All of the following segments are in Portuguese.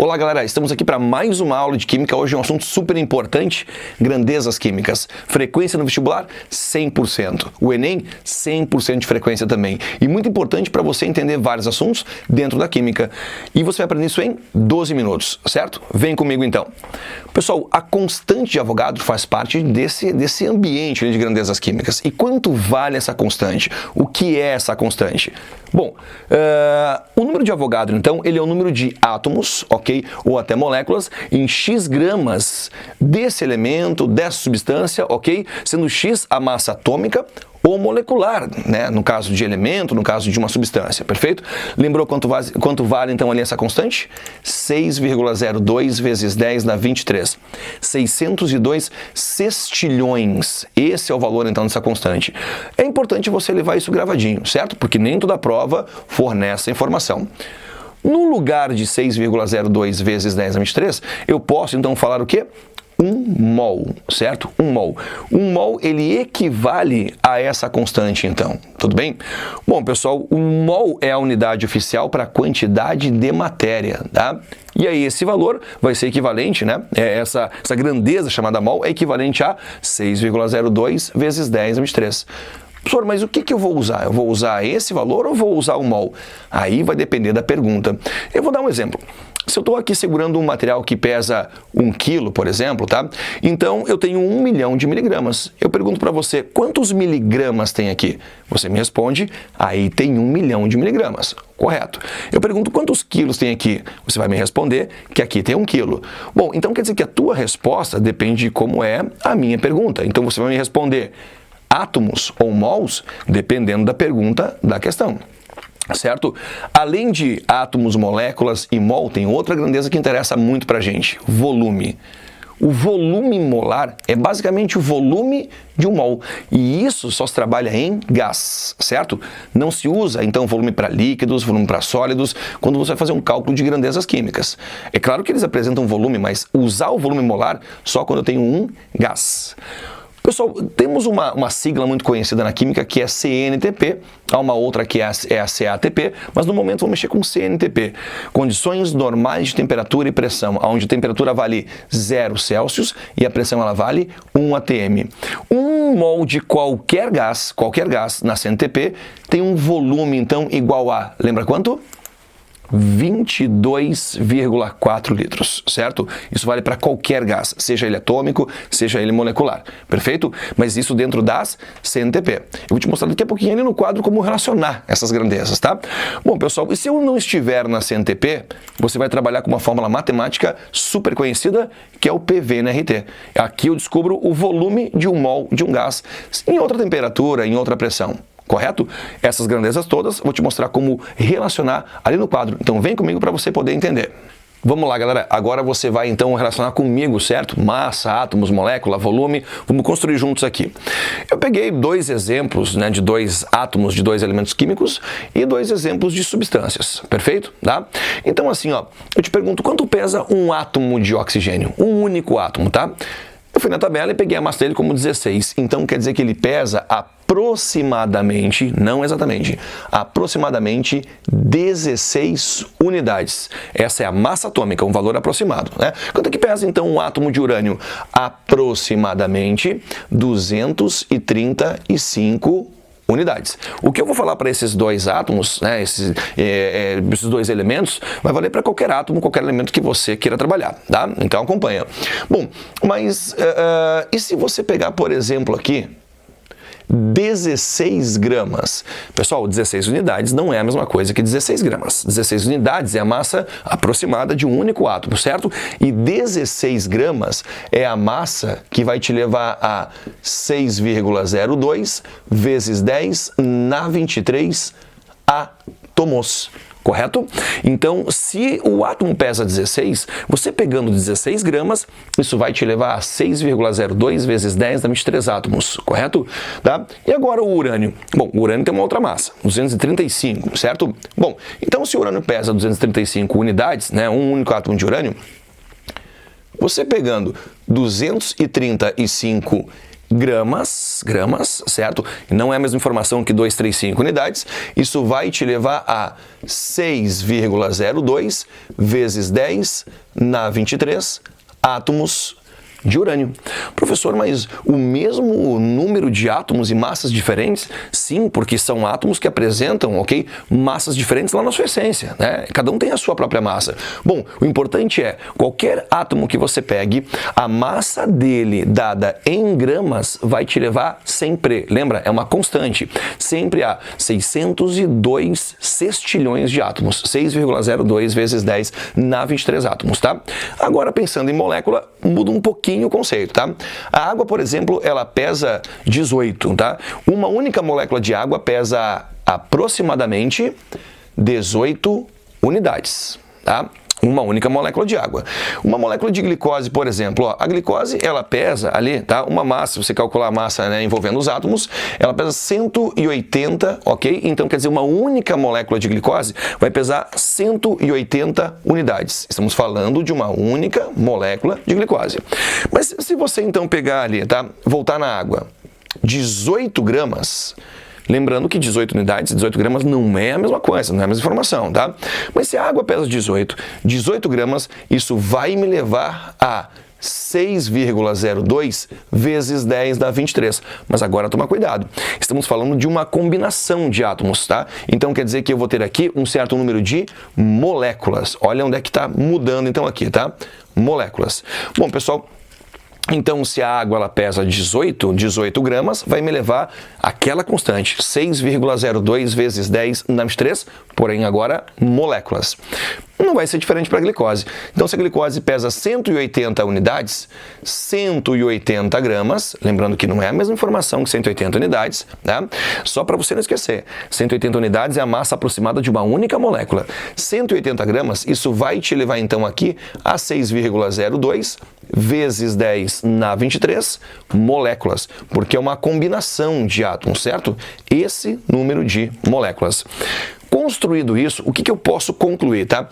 Olá galera, estamos aqui para mais uma aula de Química. Hoje é um assunto super importante, grandezas químicas. Frequência no vestibular, 100%. O Enem, 100% de frequência também. E muito importante para você entender vários assuntos dentro da Química. E você vai aprender isso em 12 minutos, certo? Vem comigo então. Pessoal, a constante de Avogadro faz parte desse ambiente de grandezas químicas. E quanto vale essa constante? O que é essa constante? Bom, o número de Avogadro, então, ele é o número de átomos, ok? Ou até moléculas, em x gramas desse elemento, dessa substância, ok? Sendo x a massa atômica ou molecular, né? No caso de elemento, no caso de uma substância, perfeito? Lembrou quanto vale, então, ali essa constante? 6,02 vezes 10 dá 23. 602 sextilhões. Esse é o valor, então, dessa constante. É importante você levar isso gravadinho, certo? Porque nem toda prova fornece essa informação. No lugar de 6,02 vezes 10 a 23, eu posso, então, falar o quê? 1 mol, certo? 1 mol. 1 mol, ele equivale a essa constante, então. Tudo bem? Bom, pessoal, 1 mol é a unidade oficial para a quantidade de matéria, tá? E aí, esse valor vai ser equivalente, né? Essa grandeza chamada mol é equivalente a 6,02 vezes 10 a 23. Professor, mas o que eu vou usar? Eu vou usar esse valor ou vou usar o mol? Aí vai depender da pergunta. Eu vou dar um exemplo. Se eu estou aqui segurando um material que pesa 1 quilo, por exemplo, tá? Então, eu tenho 1 milhão de miligramas. Eu pergunto para você, quantos miligramas tem aqui? Você me responde, aí tem 1 milhão de miligramas. Correto. Eu pergunto, quantos quilos tem aqui? Você vai me responder que aqui tem 1 quilo. Bom, então quer dizer que a tua resposta depende de como é a minha pergunta. Então, você vai me responder átomos ou mols, dependendo da pergunta da questão. Certo? Além de átomos, moléculas e mol, tem outra grandeza que interessa muito pra gente, volume. O volume molar é basicamente o volume de um mol, e isso só se trabalha em gás, certo? Não se usa, então, volume para líquidos, volume para sólidos, quando você vai fazer um cálculo de grandezas químicas. É claro que eles apresentam volume, mas usar o volume molar só quando eu tenho um gás. Pessoal, temos uma sigla muito conhecida na química que é CNTP, há uma outra que é a CATP, mas no momento vamos mexer com CNTP. Condições normais de temperatura e pressão, onde a temperatura vale 0 Celsius e a pressão ela vale 1 atm. 1 mol de qualquer gás na CNTP tem um volume, então, igual a, lembra quanto? 22,4 litros, certo? Isso vale para qualquer gás, seja ele atômico, seja ele molecular, perfeito? Mas isso dentro das CNTP. Eu vou te mostrar daqui a pouquinho ali no quadro como relacionar essas grandezas, tá? Bom, pessoal, e se eu não estiver na CNTP, você vai trabalhar com uma fórmula matemática super conhecida, que é o PV-NRT. Aqui eu descubro o volume de um mol de um gás em outra temperatura, em outra pressão. Correto? Essas grandezas todas, vou te mostrar como relacionar ali no quadro. Então vem comigo para você poder entender. Vamos lá, galera. Agora você vai então relacionar comigo, certo? Massa, átomos, molécula, volume. Vamos construir juntos aqui. Eu peguei 2 exemplos, né, de 2 átomos de 2 elementos químicos e 2 exemplos de substâncias. Perfeito? Tá? Então assim, ó, eu te pergunto quanto pesa um átomo de oxigênio? Um único átomo, tá? Eu fui na tabela e peguei a massa dele como 16. Então quer dizer que ele pesa aproximadamente, não exatamente, aproximadamente 16 unidades. Essa é a massa atômica, um valor aproximado, né? Quanto é que pesa então um átomo de urânio? Aproximadamente 235 unidades. O que eu vou falar para esses 2 átomos, né, esses 2 elementos, vai valer para qualquer átomo, qualquer elemento que você queira trabalhar, tá? Então acompanha. Bom, mas e se você pegar, por exemplo, aqui 16 gramas. Pessoal, 16 unidades não é a mesma coisa que 16 gramas. 16 unidades é a massa aproximada de um único átomo, certo? E 16 gramas é a massa que vai te levar a 6,02 vezes 10 na 23 átomos. Correto? Então, se o átomo pesa 16, você pegando 16 gramas, isso vai te levar a 6,02 vezes 10 na 23 átomos, correto? Tá? E agora o urânio? Bom, o urânio tem uma outra massa, 235, certo? Bom, então se o urânio pesa 235 unidades, né, um único átomo de urânio, você pegando 235 gramas, certo? Não é a mesma informação que 235 unidades. Isso vai te levar a 6,02 vezes 10 na 23 átomos de urânio. Professor, mas o mesmo número de átomos e massas diferentes? Sim, porque são átomos que apresentam, ok, massas diferentes lá na sua essência, né? Cada um tem a sua própria massa. Bom, o importante é, qualquer átomo que você pegue, a massa dele dada em gramas vai te levar sempre, lembra, é uma constante, sempre a 602 sextilhões de átomos, 6,02 vezes 10 na 23 átomos, tá? Agora, pensando em molécula, muda um pouquinho o conceito, tá? A água, por exemplo, ela pesa 18, tá? Uma única molécula de água pesa aproximadamente 18 unidades, tá? Uma única molécula de água. Uma molécula de glicose, por exemplo, ó, a glicose, ela pesa ali, tá? Uma massa, se você calcular a massa, né, envolvendo os átomos, ela pesa 180, ok? Então, quer dizer, uma única molécula de glicose vai pesar 180 unidades. Estamos falando de uma única molécula de glicose. Mas se você, então, pegar ali, tá? Voltar na água, 18 gramas... Lembrando que 18 unidades, 18 gramas não é a mesma coisa, não é a mesma informação, tá? Mas se a água pesa 18 gramas, isso vai me levar a 6,02 vezes 10 dá 23. Mas agora toma cuidado. Estamos falando de uma combinação de átomos, tá? Então quer dizer que eu vou ter aqui um certo número de moléculas. Olha onde é que está mudando então aqui, tá? Moléculas. Bom, pessoal, então, se a água ela pesa 18 gramas, vai me levar àquela constante, 6,02 vezes 10 na 23, porém agora moléculas. Não vai ser diferente para a glicose. Então, se a glicose pesa 180 unidades, 180 gramas, lembrando que não é a mesma informação que 180 unidades, né? Só para você não esquecer, 180 unidades é a massa aproximada de uma única molécula. 180 gramas, isso vai te levar então aqui a 6,02 vezes 10 na 23 moléculas, porque é uma combinação de átomos, certo? Esse número de moléculas. Construído isso, o que eu posso concluir, tá?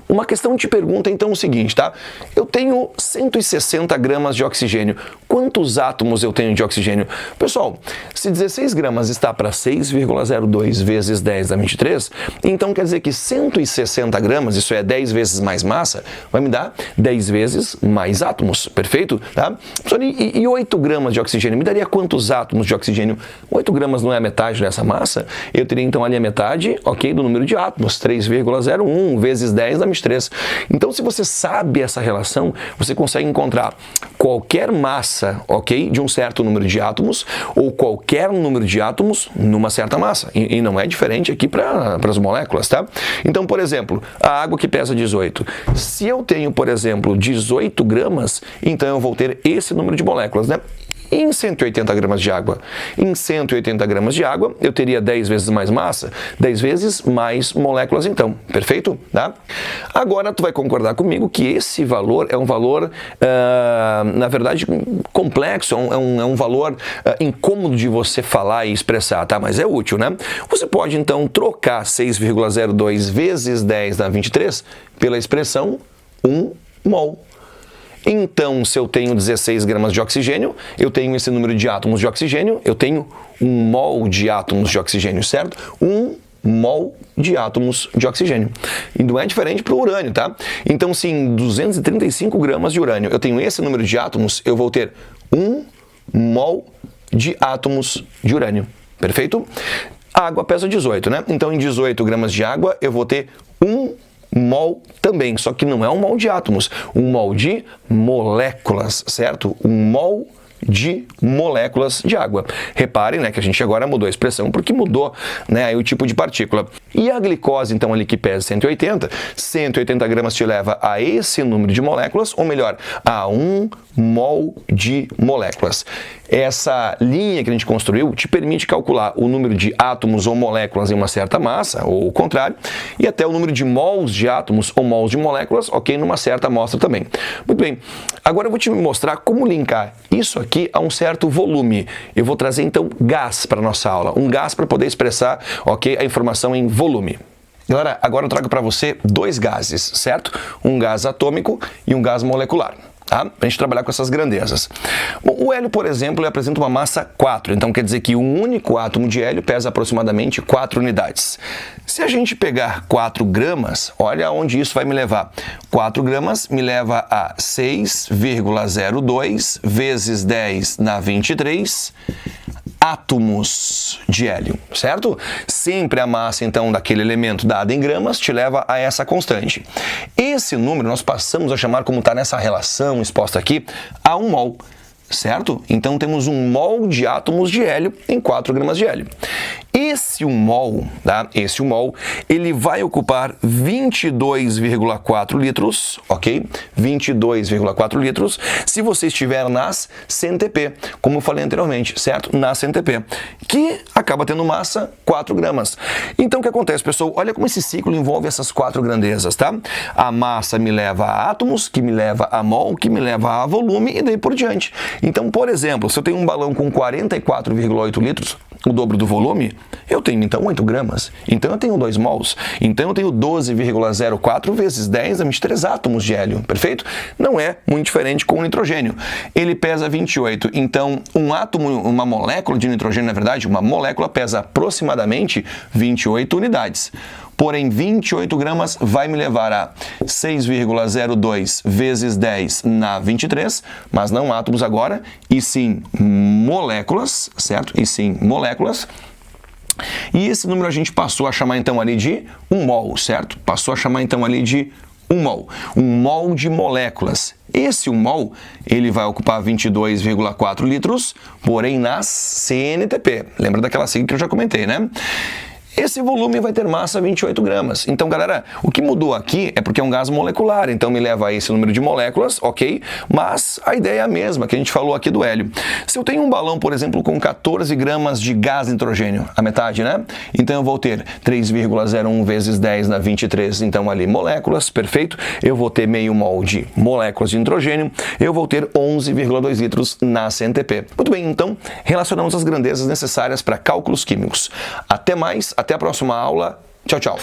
Uma questão te pergunta então o seguinte, tá? Eu tenho 160 gramas de oxigênio. Quantos átomos eu tenho de oxigênio? Pessoal, se 16 gramas está para 6,02 vezes 10 a 23, então quer dizer que 160 gramas, isso é 10 vezes mais massa, vai me dar 10 vezes mais átomos, perfeito? Tá? E 8 gramas de oxigênio, me daria quantos átomos de oxigênio? 8 gramas não é a metade dessa massa? Eu teria então ali a metade, ok? Do número de átomos, 3,01 vezes 10 na 23. Então, se você sabe essa relação, você consegue encontrar qualquer massa, ok, de um certo número de átomos ou qualquer número de átomos numa certa massa. E não é diferente aqui para as moléculas, tá? Então, por exemplo, a água que pesa 18. Se eu tenho, por exemplo, 18 gramas, então eu vou ter esse número de moléculas, né? Em 180 gramas de água. Em 180 gramas de água, eu teria 10 vezes mais massa, 10 vezes mais moléculas então, perfeito? Tá? Agora, tu vai concordar comigo que esse valor é um valor, na verdade, complexo, é um valor incômodo de você falar e expressar, tá? Mas é útil, né? Você pode, então, trocar 6,02 vezes 10 na 23 pela expressão 1 mol. Então, se eu tenho 16 gramas de oxigênio, eu tenho esse número de átomos de oxigênio, eu tenho 1 mol de átomos de oxigênio, certo? 1 mol de átomos de oxigênio. E não é diferente para o urânio, tá? Então, se em 235 gramas de urânio eu tenho esse número de átomos, eu vou ter 1 mol de átomos de urânio. Perfeito? A água pesa 18, né? Então, em 18 gramas de água, eu vou ter 1 mol também, só que não é 1 mol de átomos, 1 mol de moléculas, certo? 1 mol de moléculas de água. Reparem, né, que a gente agora mudou a expressão porque mudou, né, aí o tipo de partícula. E a glicose, então, ali que pesa 180 gramas te leva a esse número de moléculas, ou melhor, a 1 mol de moléculas. Essa linha que a gente construiu te permite calcular o número de átomos ou moléculas em uma certa massa, ou o contrário, e até o número de mols de átomos ou mols de moléculas, ok, numa certa amostra também. Muito bem, agora eu vou te mostrar como linkar isso aqui a um certo volume. Eu vou trazer então gás para a nossa aula, um gás para poder expressar, ok, a informação em volume. Galera, agora eu trago para você 2 gases, certo? Um gás atômico e um gás molecular. tá? Para a gente trabalhar com essas grandezas. Bom, o hélio, por exemplo, ele apresenta uma massa 4, então quer dizer que um único átomo de hélio pesa aproximadamente 4 unidades. Se a gente pegar 4 gramas, olha onde isso vai me levar. 4 gramas me leva a 6,02 vezes 10 na 23 átomos de hélio, certo? Sempre a massa, então, daquele elemento dada em gramas te leva a essa constante. Esse número nós passamos a chamar, como está nessa relação exposta aqui, a 1 mol, certo? Então temos 1 mol de átomos de hélio em 4 gramas de hélio. Esse 1 mol, tá? Esse 1 mol, ele vai ocupar 22,4 litros, ok? 22,4 litros, se você estiver nas CNTP, como eu falei anteriormente, certo? Na CNTP, que acaba tendo massa 4 gramas. Então, o que acontece, pessoal? Olha como esse ciclo envolve essas 4 grandezas, tá? A massa me leva a átomos, que me leva a mol, que me leva a volume e daí por diante. Então, por exemplo, se eu tenho um balão com 44,8 litros, o dobro do volume, eu tenho então 8 gramas. Então eu tenho 2 mols. Então eu tenho 12,04 vezes 10 a 23 átomos de hélio, perfeito? Não é muito diferente com o nitrogênio. Ele pesa 28, então um átomo, uma molécula de nitrogênio, na verdade, uma molécula pesa aproximadamente 28 unidades. Porém, 28 gramas vai me levar a 6,02 vezes 10 na 23, mas não átomos agora, e sim moléculas, certo? E sim moléculas. E esse número a gente passou a chamar então ali de 1 mol, certo? Passou a chamar então ali de 1 mol. 1 mol de moléculas. Esse 1 mol, ele vai ocupar 22,4 litros, porém nas CNTP. Lembra daquela sigla que eu já comentei, né? Esse volume vai ter massa 28 gramas. Então, galera, o que mudou aqui é porque é um gás molecular, então me leva a esse número de moléculas, ok? Mas a ideia é a mesma que a gente falou aqui do hélio. Se eu tenho um balão, por exemplo, com 14 gramas de gás nitrogênio, a metade, né? Então eu vou ter 3,01 vezes 10 na 23, então ali moléculas, perfeito? Eu vou ter meio mol de moléculas de nitrogênio, eu vou ter 11,2 litros na CNTP. Muito bem, então relacionamos as grandezas necessárias para cálculos químicos. Até mais, até a próxima aula. Tchau, tchau.